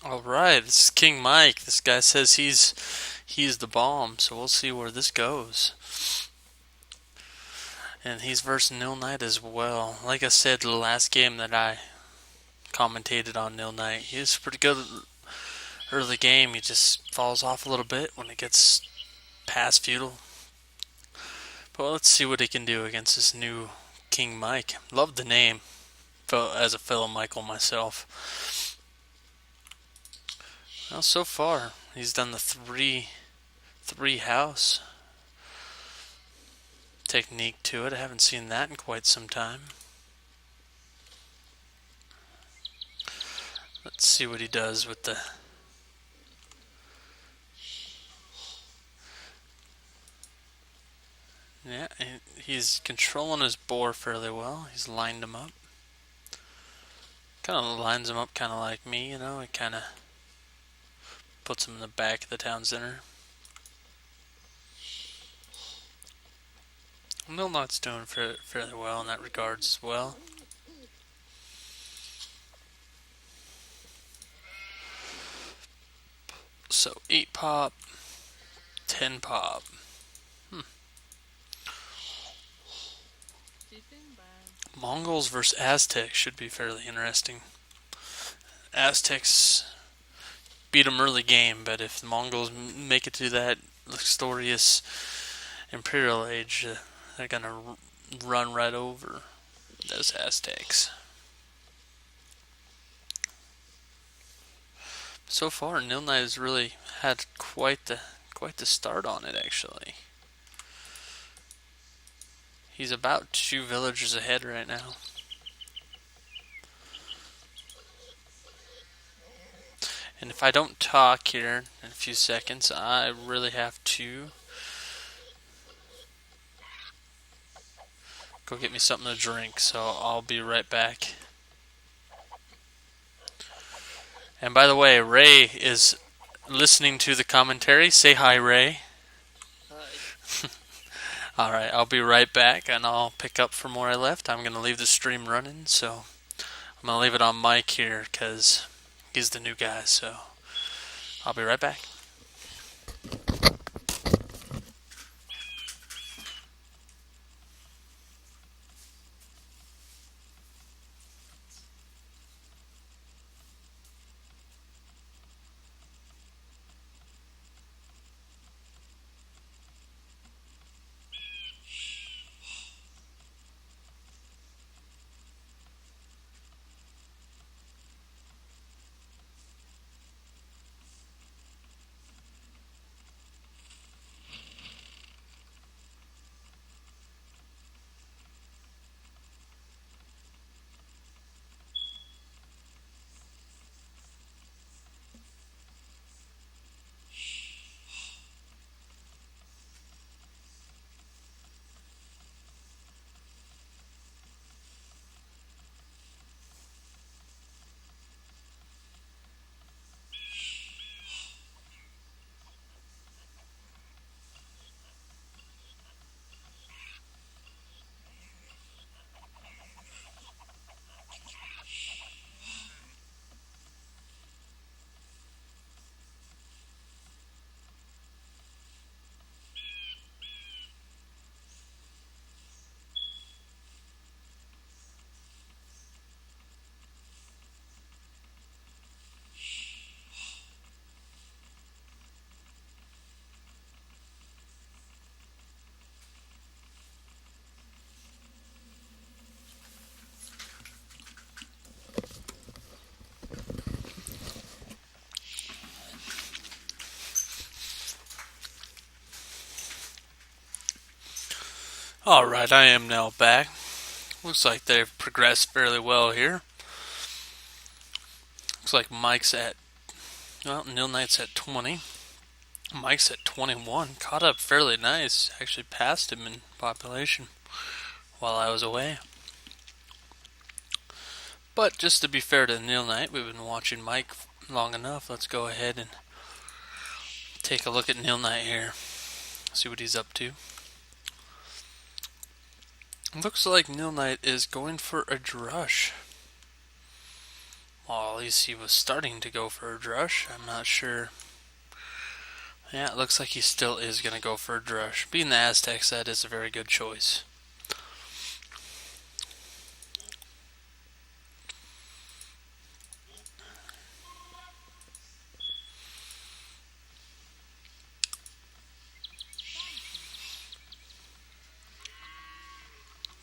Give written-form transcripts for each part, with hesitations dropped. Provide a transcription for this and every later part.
All right, this is King Mike. This guy says he's the bomb, so we'll see where this goes. And he's versus Nil Knight as well. Like I said, the last game that I commentated on Nil Knight, he was pretty good early game. He just falls off a little bit when it gets past feudal. But let's see what he can do against this new King Mike. Love the name, as a fellow Michael myself. Well, so far he's done the three house technique to it. I haven't seen that in quite some time. Let's see what he does with the... Yeah, he's controlling his boar fairly well. He's lined him up. Kind of lines him up kind of like me, you know. He kind of puts him in the back of the town center. Milnot's doing fairly well in that regards as well. So 8 pop, 10 pop. Mongols versus Aztecs should be fairly interesting. Aztecs beat them early game, but if the Mongols make it to that victorious Imperial Age, they're gonna run right over those Aztecs. So far, Nil Knight has really had quite the start on it. Actually, he's about 2 villagers ahead right now. And if I don't talk here in a few seconds, I really have to go get me something to drink, so I'll be right back. And by the way, Ray is listening to the commentary. Say hi, Ray. Hi. Alright, I'll be right back and I'll pick up from where I left. I'm going to leave the stream running, so I'm going to leave it on Mike here because he's the new guy, so I'll be right back. Alright, I am now back. Looks like they've progressed fairly well here. Looks like Mike's at, well, Nil Knight's at 20. Mike's at 21. Caught up fairly nice. Actually passed him in population while I was away. But just to be fair to Nil Knight, we've been watching Mike long enough. Let's go ahead and take a look at Nil Knight here. See what he's up to. Looks like Nil Knight is going for a drush. Well, at least he was starting to go for a drush. I'm not sure. Yeah, it looks like he still is going to go for a drush. Being the Aztecs, that is a very good choice.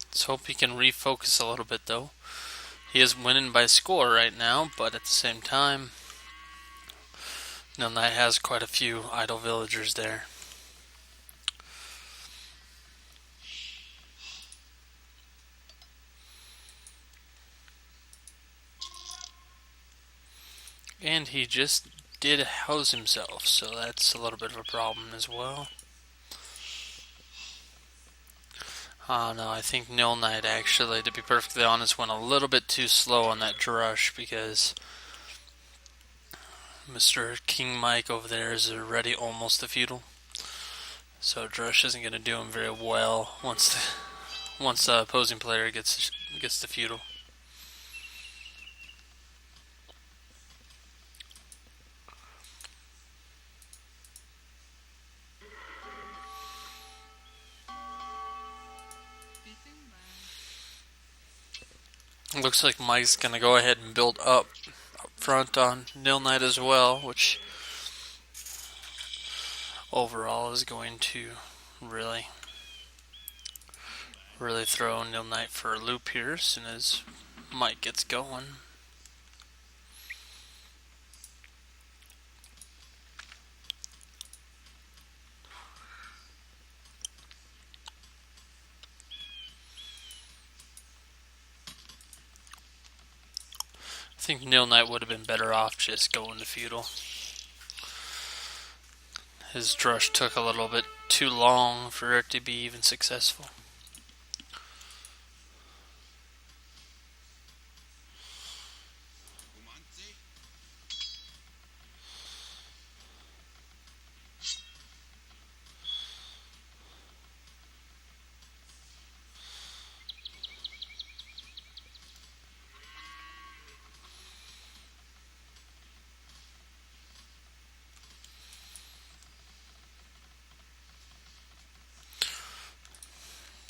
Let's hope he can refocus a little bit, though. He is winning by score right now, but at the same time, Nil Knight has quite a few idle villagers there. And he just did house himself, so that's a little bit of a problem as well. No, I think Nil Knight actually, to be perfectly honest, went a little bit too slow on that drush because Mr. King Mike over there is already almost a feudal. So drush isn't going to do him very well once the opposing player gets the feudal. Looks like Mike's going to go ahead and build up front on Nil Knight as well, which overall is going to really throw Nil Knight for a loop here as soon as Mike gets going. I think Nil Knight would have been better off just going to feudal. His drush took a little bit too long for it to be even successful.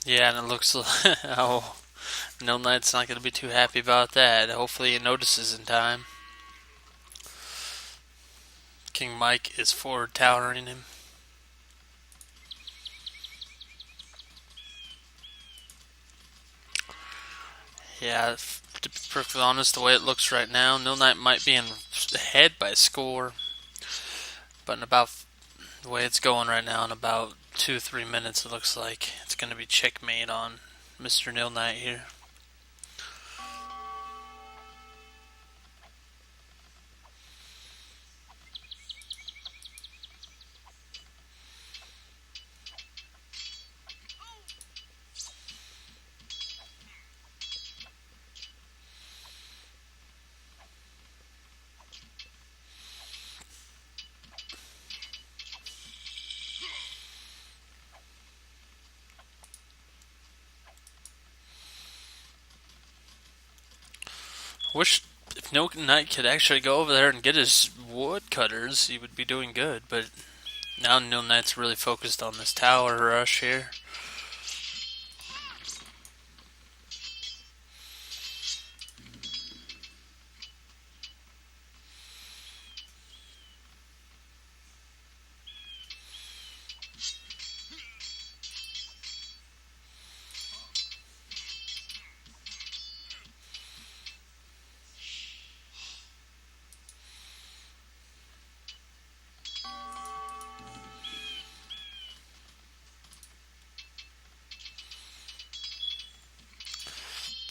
Yeah, and it looks like oh, Nil Knight's not going to be too happy about that. Hopefully he notices in time. King Mike is forward towering him. Yeah, to be perfectly honest, the way it looks right now, Nil Knight might be ahead by a score. But in about the way it's going right now, in about 2-3 minutes, it looks like it's going to be checkmate on Mr. Nil Knight here. Wish if Nil Knight could actually go over there and get his woodcutters, he would be doing good. But now Nil Knight's really focused on this tower rush here.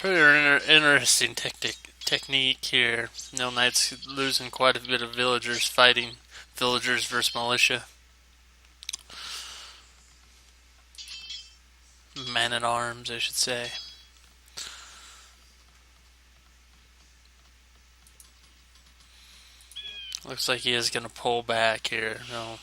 Pretty interesting technique here. Nil Knight's losing quite a bit of villagers fighting villagers versus militia. Man at arms, I should say. Looks like he is going to pull back here. No.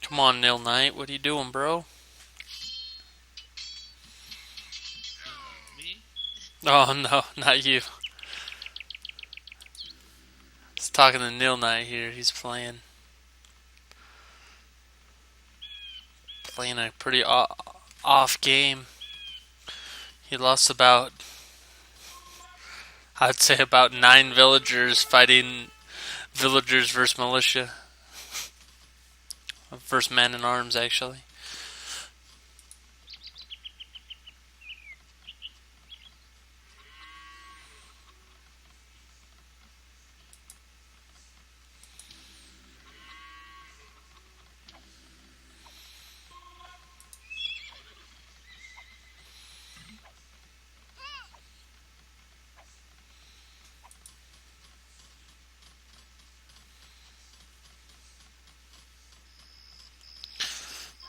Come on, Nil Knight. What are you doing, bro? Me? Oh, no, not you. He's talking to Nil Knight here. He's playing a pretty off game. He lost about, I'd say, about 9 villagers fighting villagers versus militia. Versus man in arms, actually.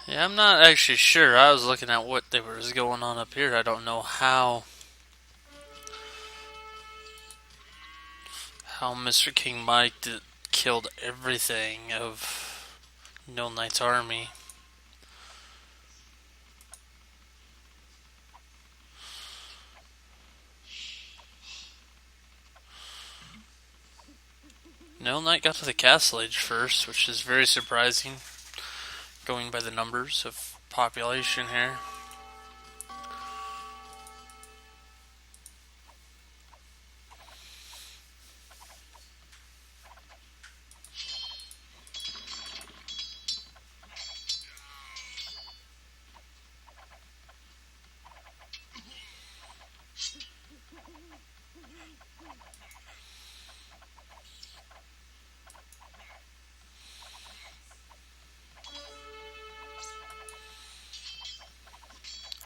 Yeah, I'm not actually sure. I was looking at what was going on up here. I don't know how Mr. King Mike killed everything of No Knight's army. No Knight got to the castle age first, which is very surprising, going by the numbers of population here.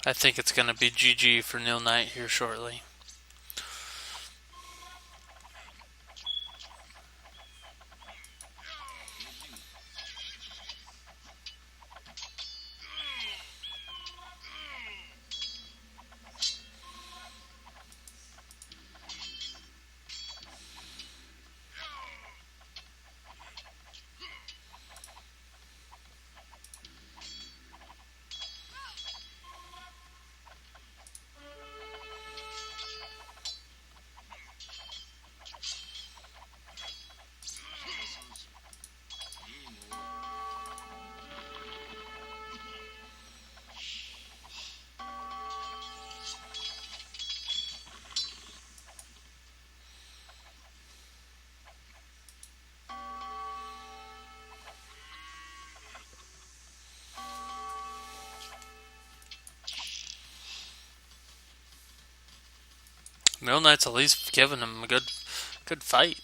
I think it's going to be GG for Nil Knight here shortly. Nil Knight's at least giving him a good fight.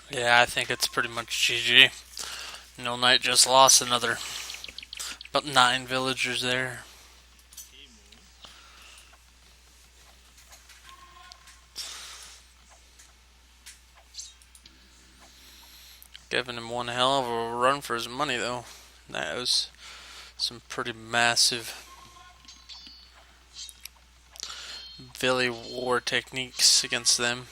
Yeah, I think it's pretty much GG. Nil Knight just lost another about 9 villagers there. Giving him one hell of a run for his money, though. That was some pretty massive Billy war techniques against them.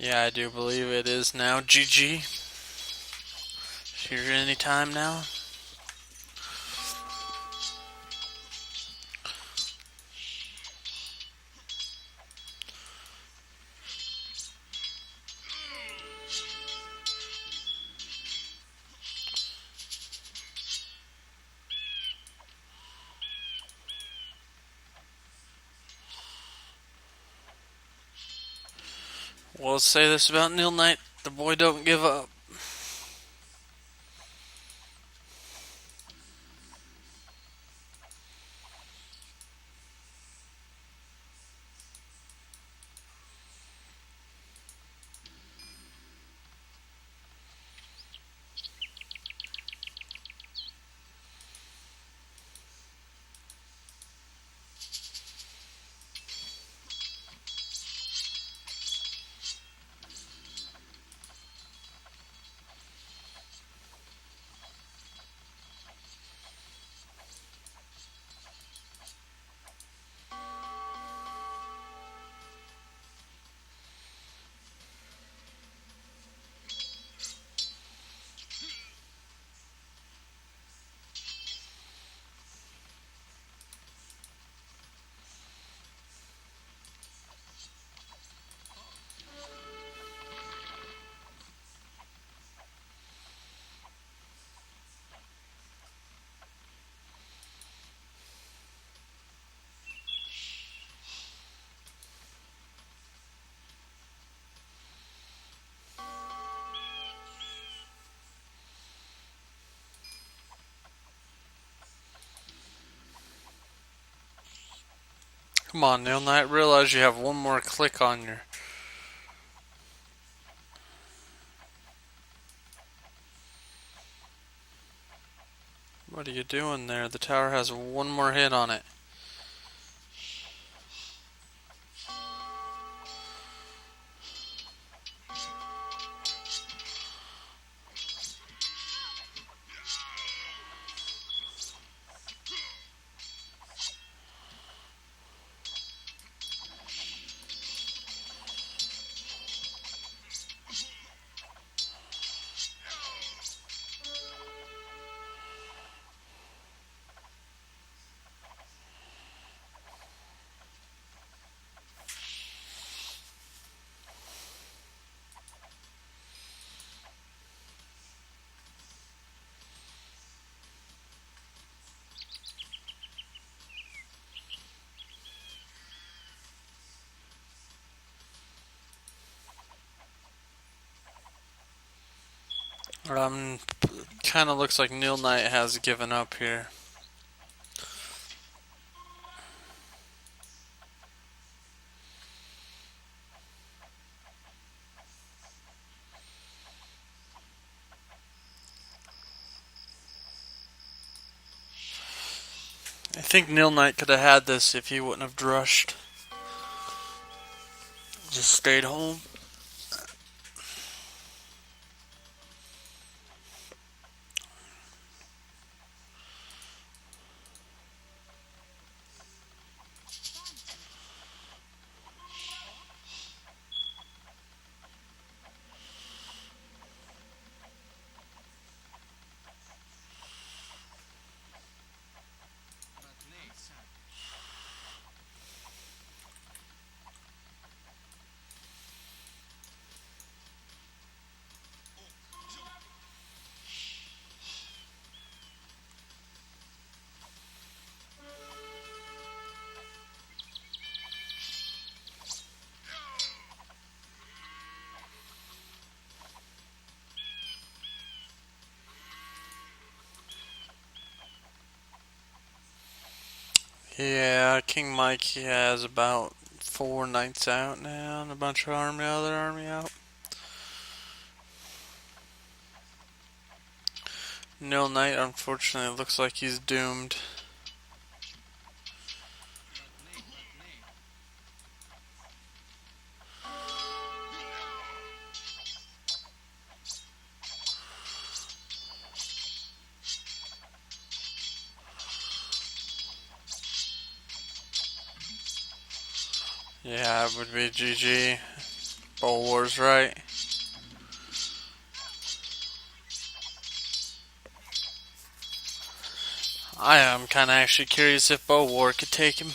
Yeah, I do believe it is now. GG. Here anytime now. Well, let's say this about Neil Knight. The boy don't give up. Come on, Neil Knight. Realize you have one more click on your. What are you doing there? The tower has one more hit on it. Um, Kind of looks like Neil Knight has given up here. I think Neil Knight could have had this if he wouldn't have rushed. Just stayed home. Yeah, King Mike he has about 4 knights out now and a bunch of other army out. Neil Knight unfortunately looks like he's doomed. Yeah, it would be GG. Bowl Wars, right? I am kind of actually curious if Bowl War could take him.